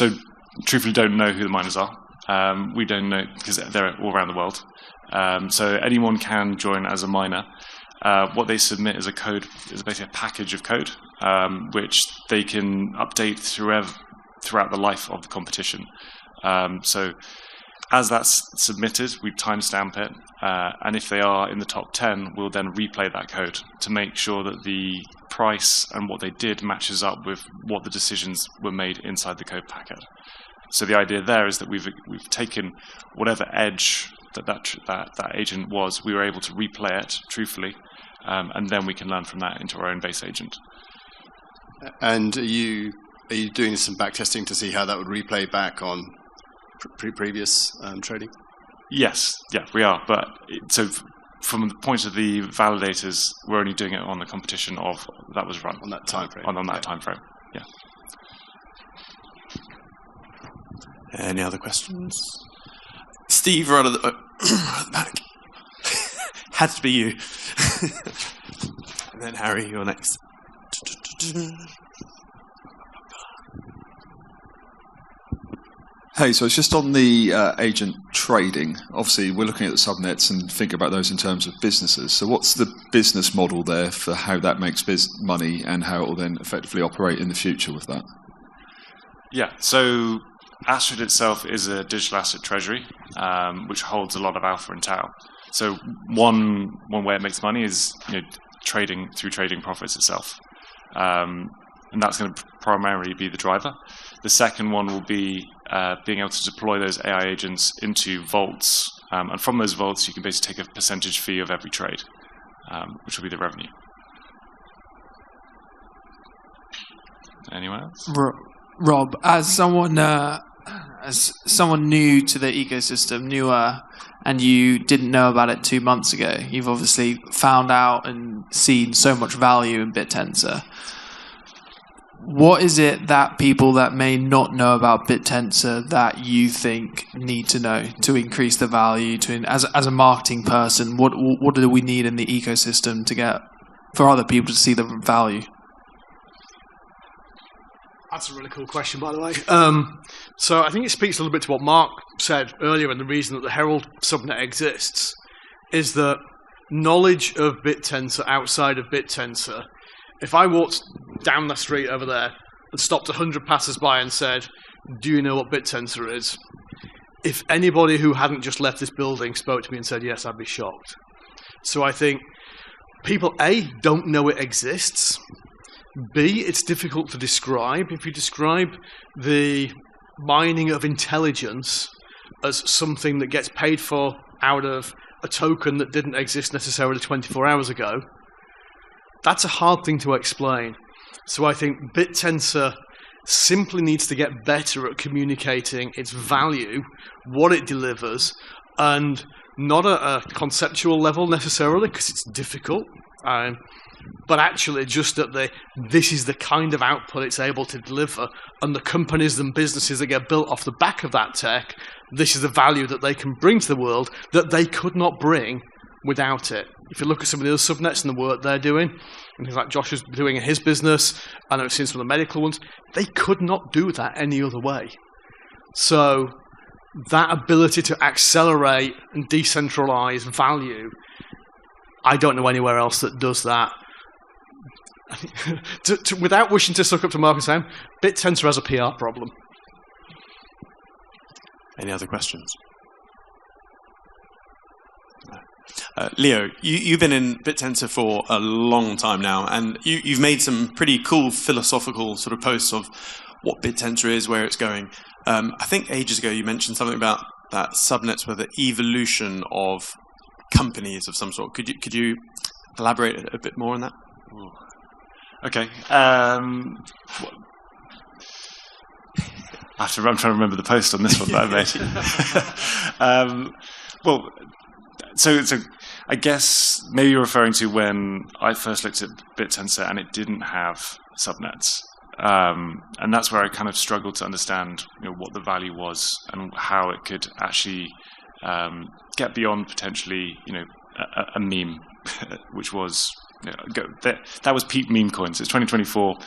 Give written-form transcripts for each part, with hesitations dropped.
So truthfully, don't know who the miners are. We don't know because they're all around the world. So anyone can join as a miner. What they submit as a code is basically a package of code, which they can update throughout the life of the competition. So as that's submitted, we timestamp it, and if they are in the top 10, we'll then replay that code to make sure that the price and what they did matches up with what the decisions were made inside the code packet. So the idea there is that we've taken whatever edge that agent was, we were able to replay it truthfully, and then we can learn from that into our own base agent. And are you doing some backtesting to see how that would replay back on previous trading? Yes, yeah, we are. But so from the point of the validators, we're only doing it on the competition that was run on that time frame. On that time frame, yeah. Any other questions? Steve, right at the back. Had to be you. And then Harry, you're next. Hey, so it's just on the agent trading. Obviously, we're looking at the subnets and think about those in terms of businesses. So what's the business model there for how that makes money and how it will then effectively operate in the future with that? Yeah, so Astrid itself is a digital asset treasury, which holds a lot of alpha and TAO. So one way it makes money is trading profits itself. And that's going to primarily be the driver. The second one will be being able to deploy those AI agents into vaults. And from those vaults, you can basically take a percentage fee of every trade, which will be the revenue. Anyone else? Rob, as someone new to the ecosystem, newer, and you didn't know about it 2 months ago, you've obviously found out and seen so much value in Bittensor. What is it that people that may not know about Bittensor that you think need to know to increase the value? As a marketing person, what do we need in the ecosystem to get for other people to see the value? That's a really cool question, by the way. So I think it speaks a little bit to what Mark said earlier, and the reason that the Herald subnet exists is that knowledge of Bittensor outside of Bittensor. If I walked down the street over there and stopped 100 passers-by and said, "Do you know what Bittensor is?" If anybody who hadn't just left this building spoke to me and said yes, I'd be shocked. So I think people, A, don't know it exists. B, it's difficult to describe. If you describe the mining of intelligence as something that gets paid for out of a token that didn't exist necessarily 24 hours ago, that's a hard thing to explain. So I think Bittensor simply needs to get better at communicating its value, what it delivers, and not at a conceptual level necessarily, because it's difficult, but actually just that this is the kind of output it's able to deliver, and the companies and businesses that get built off the back of that tech, this is the value that they can bring to the world that they could not bring without it. If you look at some of the other subnets and the work they're doing, and things like Josh is doing in his business, and I've seen some of the medical ones, they could not do that any other way. So that ability to accelerate and decentralize value, I don't know anywhere else that does that. Without wishing to suck up to Mark and Sam, Bittensor has a PR problem. Any other questions? Leo, you've been in Bittensor for a long time now, and you've made some pretty cool philosophical sort of posts of what Bittensor is, where it's going. I think ages ago you mentioned something about that subnets were the evolution of companies of some sort. Could you elaborate a bit more on that? Ooh. Okay. I'm trying to remember the post on this one that I made. Well, so I guess maybe you're referring to when I first looked at Bittensor and it didn't have subnets. And that's where I kind of struggled to understand what the value was and how it could actually get beyond potentially a meme, which was that was peak meme coins. It's 2024.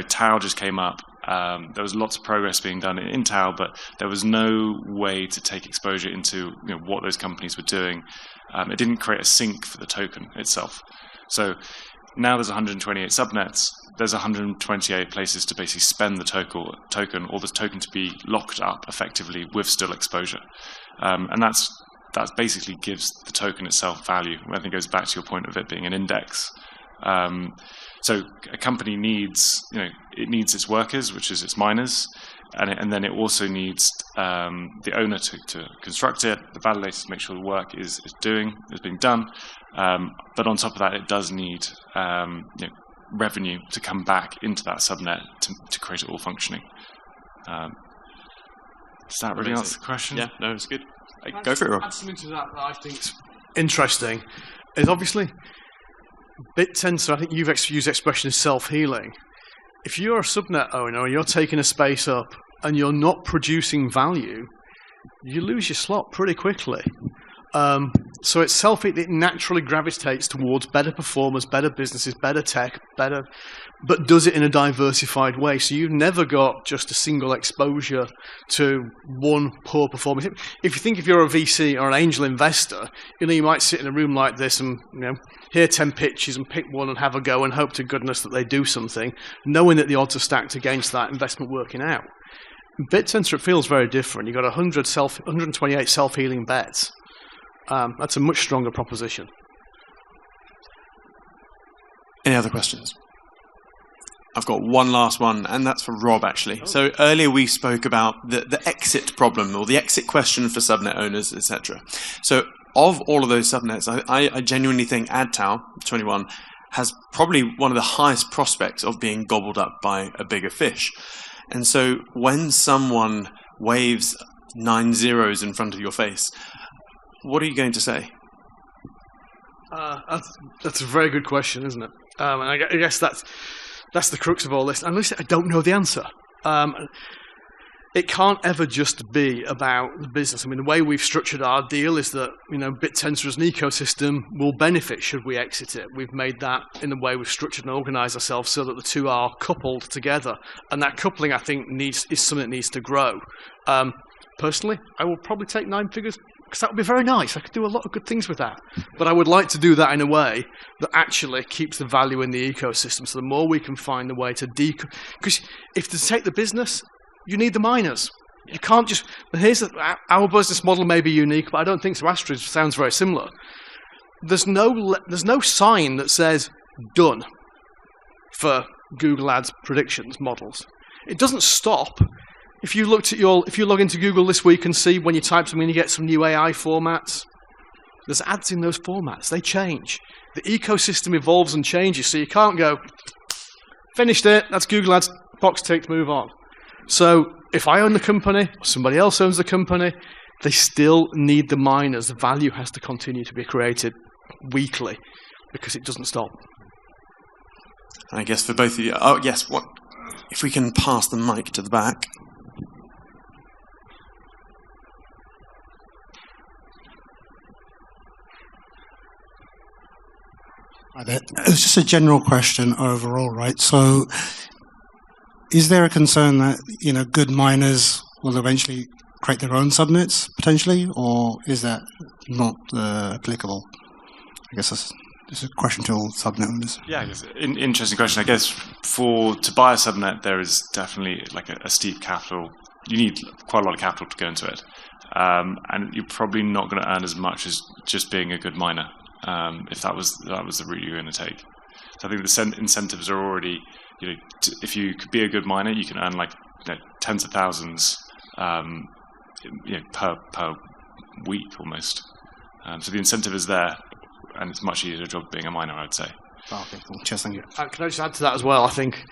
TAO just came up, There was lots of progress being done in AdTAO, but there was no way to take exposure into what those companies were doing. It didn't create a sink for the token itself. So now there's 128 subnets. There's 128 places to basically spend the token, or the token to be locked up effectively with still exposure. And that basically gives the token itself value. I think it goes back to your point of it being an index. So a company needs, it needs its workers, which is its miners, and then it also needs the owner to construct it, the validator to make sure the work is being done. But on top of that, it does need revenue to come back into that subnet to create it all functioning. Does that really answer the question? Yeah, no, it's good. Go for it, Rob. Add something to that I think is interesting is obviously Bittensor. I think you've used the expression self-healing. If you're a subnet owner and you're taking a space up and you're not producing value, you lose your slot pretty quickly. So it naturally gravitates towards better performers, better businesses, better tech, but does it in a diversified way. So you've never got just a single exposure to one poor performance. If you're a VC or an angel investor, you might sit in a room like this and hear 10 pitches and pick one and have a go and hope to goodness that they do something, knowing that the odds are stacked against that investment working out. In Bittensor, it feels very different. You've got 128 self-healing bets. That's a much stronger proposition. Any other questions? I've got one last one, and that's for Rob, actually. So earlier we spoke about the exit problem, or the exit question for subnet owners, etc. So of all of those subnets, I genuinely think AdTAO 21 has probably one of the highest prospects of being gobbled up by a bigger fish. And so when someone waves 9 zeros in front of your face, what are you going to say? That's a very good question, isn't it? And I guess that's the crux of all this. And listen, I don't know the answer. It can't ever just be about the business. I mean, the way we've structured our deal is that Bittensor as an ecosystem will benefit should we exit it. We've made that in the way we've structured and organised ourselves so that the two are coupled together, and that coupling, I think, is something that needs to grow. Personally, I will probably take 9 figures, because that would be very nice. I could do a lot of good things with that. But I would like to do that in a way that actually keeps the value in the ecosystem. So the more we can find the way to because if to take the business, you need the miners. You can't just... Our business model may be unique, but I don't think so. Astrid sounds very similar. There's no sign that says done for Google Ads predictions models. It doesn't stop. If you log into Google this week and see when you type something, you get some new AI formats. There's ads in those formats. They change. The ecosystem evolves and changes, so you can't go, finished it, that's Google Ads, box ticked, move on. So if I own the company, or somebody else owns the company, they still need the miners. The value has to continue to be created weekly because it doesn't stop. I guess for both of you, oh yes, what if we can pass the mic to the back? It's just a general question overall, right? So is there a concern that, good miners will eventually create their own subnets, potentially, or is that not applicable? I guess that's a question to all subnet owners. Yeah, I guess interesting question. I guess to buy a subnet, there is definitely like a steep capital. You need quite a lot of capital to go into it. And you're probably not going to earn as much as just being a good miner. If that was the route you're going to take. So I think the incentives are already, if you could be a good miner, you can earn like tens of thousands, per week almost. So the incentive is there, and it's much easier job being a miner, I'd say. Okay, cool. Cheers, thank you. Can I just add to that as well? I think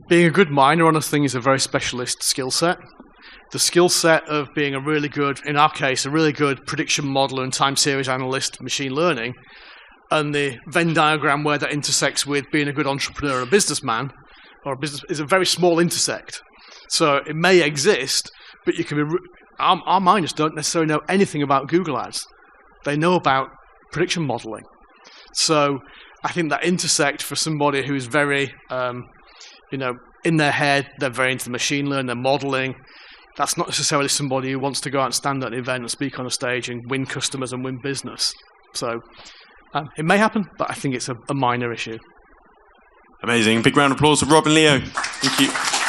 being a good miner on a thing is a very specialist skill set. The skill set of being a really good prediction modeler and time series analyst, machine learning, and the Venn diagram where that intersects with being a good entrepreneur and a businessman, or a business, is a very small intersect. So it may exist, but you can be. Our miners don't necessarily know anything about Google Ads. They know about prediction modeling. So I think that intersect for somebody who is very in their head, they're very into the machine learning, they're modeling. That's not necessarily somebody who wants to go out and stand at an event and speak on a stage and win customers and win business. So it may happen, but I think it's a minor issue. Amazing. Big round of applause for Rob and Leo. Thank you.